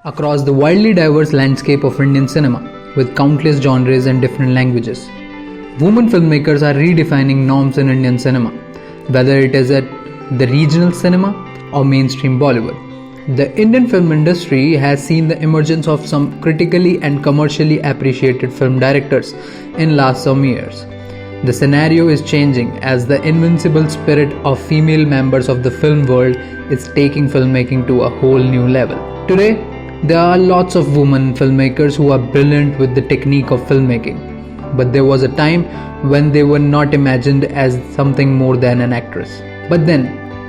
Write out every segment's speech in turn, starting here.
across the wildly diverse landscape of Indian cinema, with countless genres and different languages. Women filmmakers are redefining norms in Indian cinema, whether it is at the regional cinema or mainstream Bollywood. The Indian film industry has seen the emergence of some critically and commercially appreciated film directors in last some years. The scenario is changing as the invincible spirit of female members of the film world is taking filmmaking to a whole new level. Today, there are lots of women filmmakers who are brilliant with the technique of filmmaking, but there was a time when they were not imagined as something more than an actress. But then,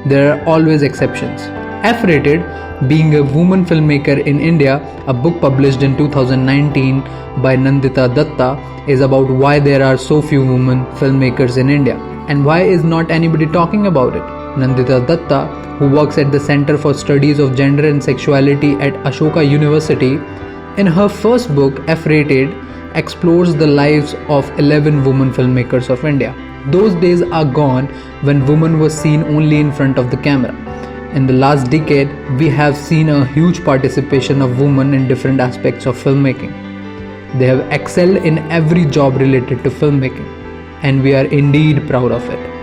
there are always exceptions. F-Rated, being a woman filmmaker in India, a book published in 2019 by Nandita Datta, is about why there are so few women filmmakers in India and why is not anybody talking about it. Nandita Datta, who works at the Center for Studies of Gender and Sexuality at Ashoka University, in her first book F-Rated, explores the lives of 11 women filmmakers of India. Those days are gone when women were seen only in front of the camera. In the last decade, we have seen a huge participation of women in different aspects of filmmaking. They have excelled in every job related to filmmaking, and we are indeed proud of it.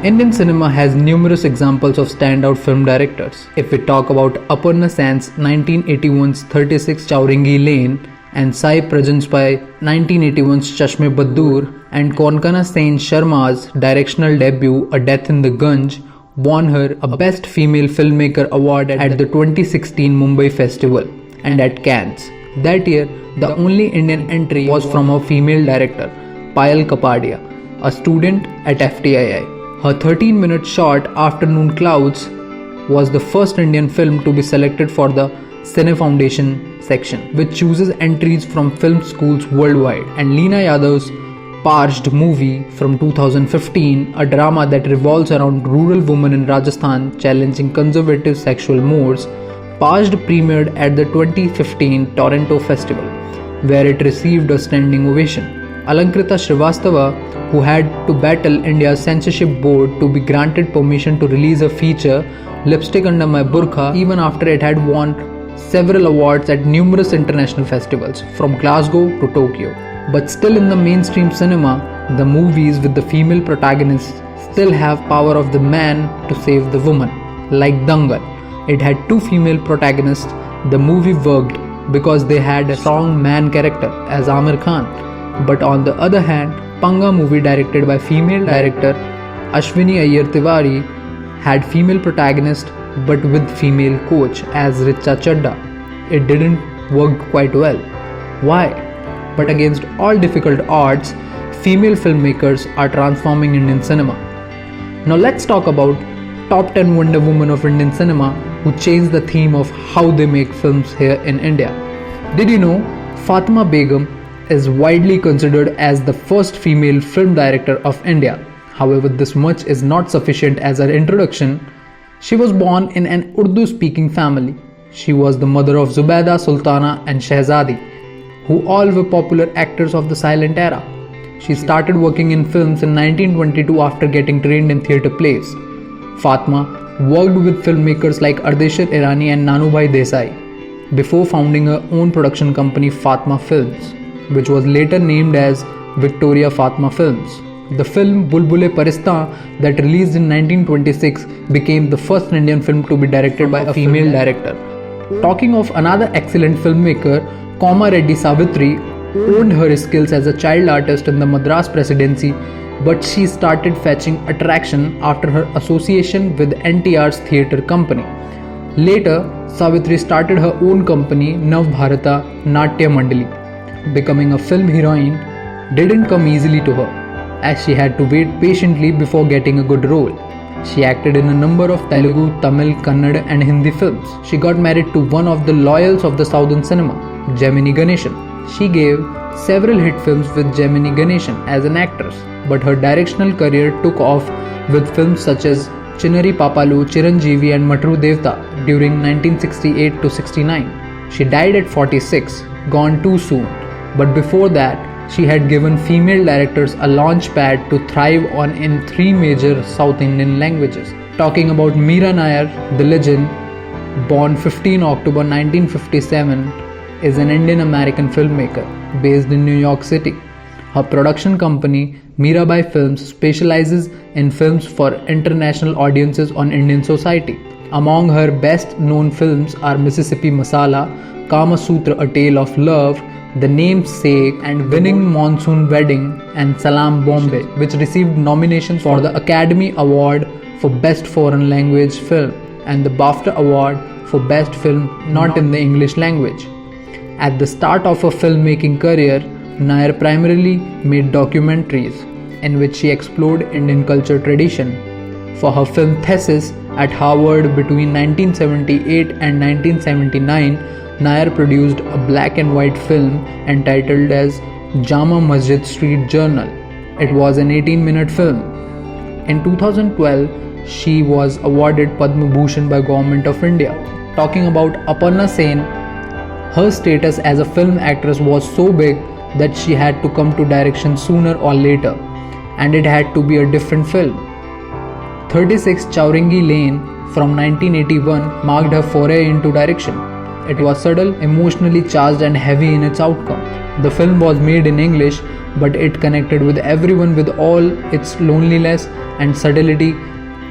Indian cinema has numerous examples of standout film directors. If we talk about Aparna Sen's 1981's 36 Chauringi Lane and Sai Prajanspai's 1981's Chashme Baddoor and Konkana Sen Sharma's directional debut A Death in the Gunj won her a Best Female Filmmaker award at the 2016 Mumbai Festival and at Cannes. That year, the only Indian entry was from a female director, Payal Kapadia, a student at FTII. Her 13-minute short Afternoon Clouds was the first Indian film to be selected for the Cine Foundation section, which chooses entries from film schools worldwide, and Leena Yadav's Parched movie from 2015, a drama that revolves around rural women in Rajasthan challenging conservative sexual mores, Parched premiered at the 2015 Toronto Festival, where it received a standing ovation. Alankrita Srivastava, who had to battle India's censorship board to be granted permission to release a feature, Lipstick Under My Burqa, even after it had won several awards at numerous international festivals, from Glasgow to Tokyo. But still in the mainstream cinema, the movies with the female protagonists still have power of the man to save the woman. Like Dangal, it had two female protagonists. The movie worked because they had a strong man character as Amir Khan. But on the other hand, Panga movie directed by female director Ashwini Iyer Tiwari had female protagonist but with female coach as Richa Chadda. It didn't work quite well. Why? But against all difficult odds, female filmmakers are transforming Indian cinema. Now let's talk about top 10 Wonder Women of Indian cinema who changed the theme of how they make films here in India. Did you know Fatima Begum is widely considered as the first female film director of India? However, this much is not sufficient as her introduction. She was born in an Urdu-speaking family. She was the mother of Zubaida, Sultana and Shehzadi, who all were popular actors of the silent era. She started working in films in 1922 after getting trained in theatre plays. Fatma worked with filmmakers like Ardeshir Irani and Nanubhai Desai before founding her own production company Fatma Films, which was later named as Victoria Fatma Films. The film Bulbul-e Paristan that released in 1926 became the first Indian film to be directed by a female director. Talking of another excellent filmmaker, Koma Reddy Savitri honed her skills as a child artist in the Madras Presidency, but she started fetching attraction after her association with NTR's theatre company. Later, Savitri started her own company, Nav Bharata Natya Mandali. Becoming a film heroine didn't come easily to her, as she had to wait patiently before getting a good role. She acted in a number of Telugu, Tamil, Kannada and Hindi films. She got married to one of the loyals of the southern cinema, Gemini Ganeshan. She gave several hit films with Gemini Ganeshan as an actress, but her directional career took off with films such as Chinnari Papalu, Chiranjeevi and Matru Devta during 1968 to 69. She died at 46, gone too soon, but before that, she had given female directors a launch pad to thrive on in 3 major South Indian languages. Talking about Meera Nair, the legend, born 15 October 1957, is an Indian American filmmaker based in New York City. Her production company, Mirabai Films, specializes in films for international audiences on Indian society. Among her best known films are Mississippi Masala, Kama Sutra, A Tale of Love, The Namesake, and Winning Monsoon Wedding, and Salam Bombay, which received nominations for the Academy Award for Best Foreign Language Film and the BAFTA Award for Best Film Not in the English Language. At the start of her filmmaking career, Nair primarily made documentaries in which she explored Indian culture tradition. For her film thesis at Harvard between 1978 and 1979, Nair produced a black and white film entitled as Jama Masjid Street Journal. It was an 18-minute film. In 2012, she was awarded Padma Bhushan by Government of India. Talking about Aparna Sen, her status as a film actress was so big that she had to come to direction sooner or later, and it had to be a different film. 36 Chowringhee Lane from 1981 marked her foray into direction. It was subtle, emotionally charged and heavy in its outcome. The film was made in English, but it connected with everyone with all its loneliness and subtlety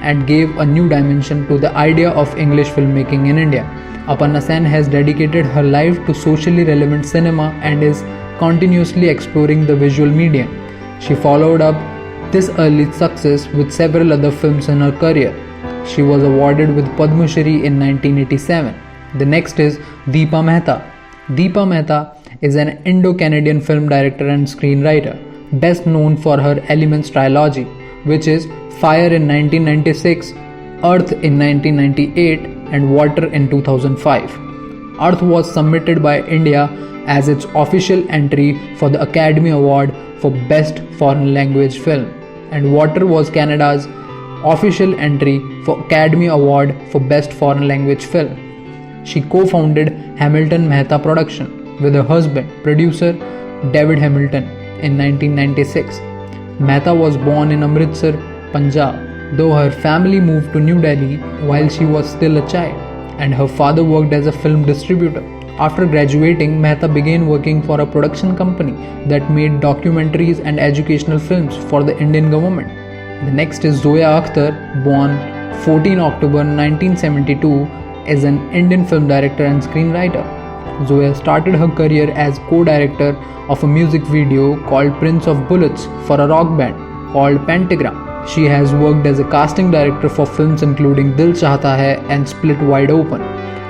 and gave a new dimension to the idea of English filmmaking in India. Aparna Sen has dedicated her life to socially relevant cinema and is continuously exploring the visual medium. She followed up this early success with several other films in her career. She was awarded with Padma Shri in 1987. The next is Deepa Mehta. Deepa Mehta is an Indo-Canadian film director and screenwriter, best known for her Elements trilogy, which is Fire in 1996, Earth in 1998, and Water in 2005. Earth was submitted by India as its official entry for the Academy Award for Best Foreign Language Film, and Water was Canada's official entry for Academy Award for Best Foreign Language Film. She co-founded Hamilton Mehta Production with her husband, producer David Hamilton, in 1996. Mehta was born in Amritsar, Punjab, though her family moved to New Delhi while she was still a child, and her father worked as a film distributor. After graduating, Mehta began working for a production company that made documentaries and educational films for the Indian government. The next is Zoya Akhtar, born 14 October 1972, is an Indian film director and screenwriter. Zoya started her career as co-director of a music video called Prince of Bullets for a rock band called Pentagram. She has worked as a casting director for films including Dil Chahta Hai and Split Wide Open,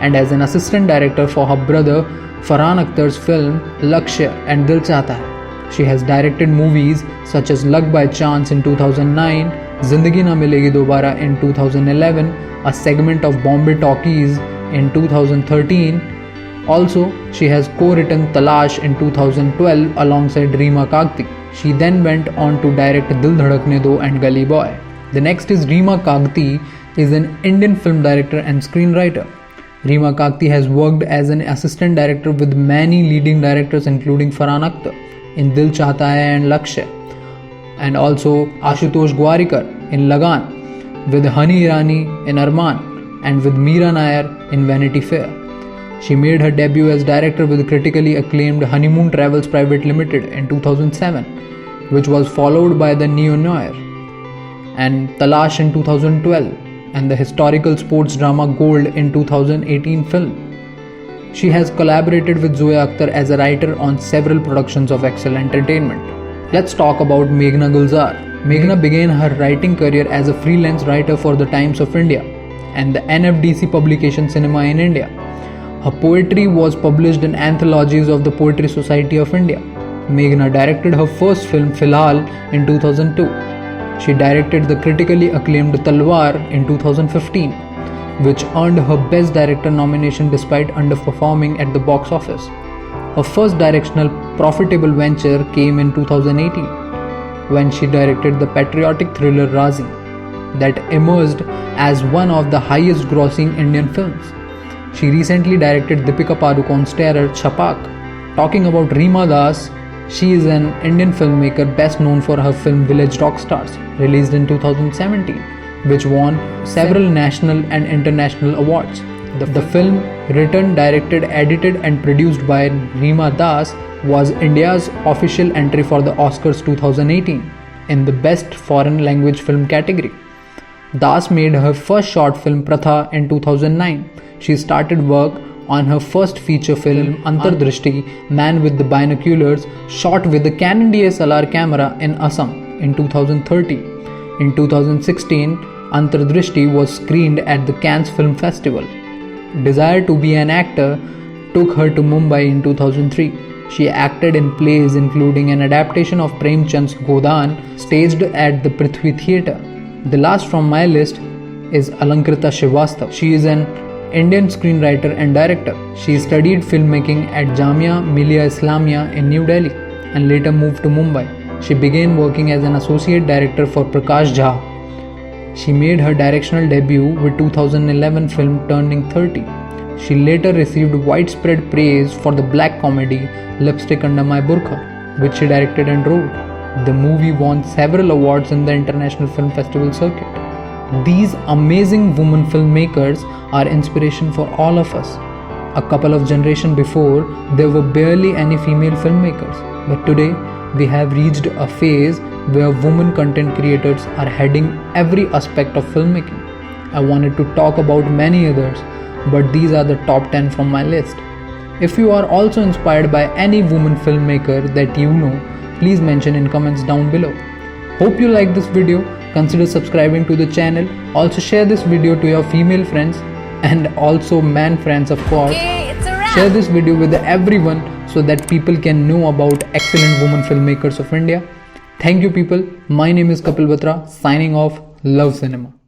and as an assistant director for her brother Farhan Akhtar's film Lakshya and Dil Chahta Hai. She has directed movies such as Luck by Chance in 2009, Zindagi Na Milegi Dobara in 2011, a segment of Bombay Talkies in 2013. Also, she has co-written Talash in 2012 alongside Reema Kagti. She then went on to direct Dil Dhadakne Do and Gully Boy. The next is Reema Kagti, is an Indian film director and screenwriter. Reema Kagti has worked as an assistant director with many leading directors including Farhan Akhtar in Dil Chahta Hai and Lakshya, and also Ashutosh Gwarikar in Lagan, with Hani Irani in Arman, and with Meera Nair in Vanity Fair. She made her debut as director with critically acclaimed Honeymoon Travels Private Limited in 2007, which was followed by The Neo Noir, and Talash in 2012, and the historical sports drama Gold in 2018 film. She has collaborated with Zoya Akhtar as a writer on several productions of Excel Entertainment. Let's talk about Meghna Gulzar. Meghna began her writing career as a freelance writer for the Times of India and the NFDC publication Cinema in India. Her poetry was published in anthologies of the Poetry Society of India. Meghna directed her first film Filhal in 2002. She directed the critically acclaimed Talwar in 2015, which earned her Best Director nomination despite underperforming at the box office. Her first directional profitable venture came in 2018 when she directed the patriotic thriller Razi, that emerged as one of the highest grossing Indian films. She recently directed Deepika Padukone's terror Chhapak. Talking about Reema Das, she is an Indian filmmaker best known for her film Village Rockstars, released in 2017, which won several national and international awards. The film, written, directed, edited and produced by Reema Das, was India's official entry for the Oscars 2018 in the Best Foreign Language Film category. Das made her first short film Pratha in 2009. She started work on her first feature film Antardrishti, Man with the Binoculars, shot with a Canon DSLR camera in Assam in 2013. In 2016, Antardrishti was screened at the Cannes Film Festival. Desire to be an actor took her to Mumbai in 2003. She acted in plays including an adaptation of Premchand's Godan staged at the Prithvi Theatre. The last from my list is Alankrita Srivastava. She is an Indian screenwriter and director. She studied filmmaking at Jamia Millia Islamia in New Delhi and later moved to Mumbai. She began working as an associate director for Prakash Jha. She made her directional debut with 2011 film Turning 30. She later received widespread praise for the black comedy Lipstick Under My Burqa, which she directed and wrote. The movie won several awards in the International Film Festival circuit. These amazing women filmmakers are inspiration for all of us. A couple of generations before, there were barely any female filmmakers, but today we have reached a phase where women content creators are heading every aspect of filmmaking. I wanted to talk about many others, but these are the top 10 from my list. If you are also inspired by any woman filmmaker that you know, please mention in comments down below. Hope you like this video. Consider subscribing to the channel. Also share this video to your female friends and also man friends, of course. Okay, it's a wrap. Share this video with everyone so that people can know about excellent women filmmakers of India. Thank you people. My name is Kapil Batra, signing off. Love cinema.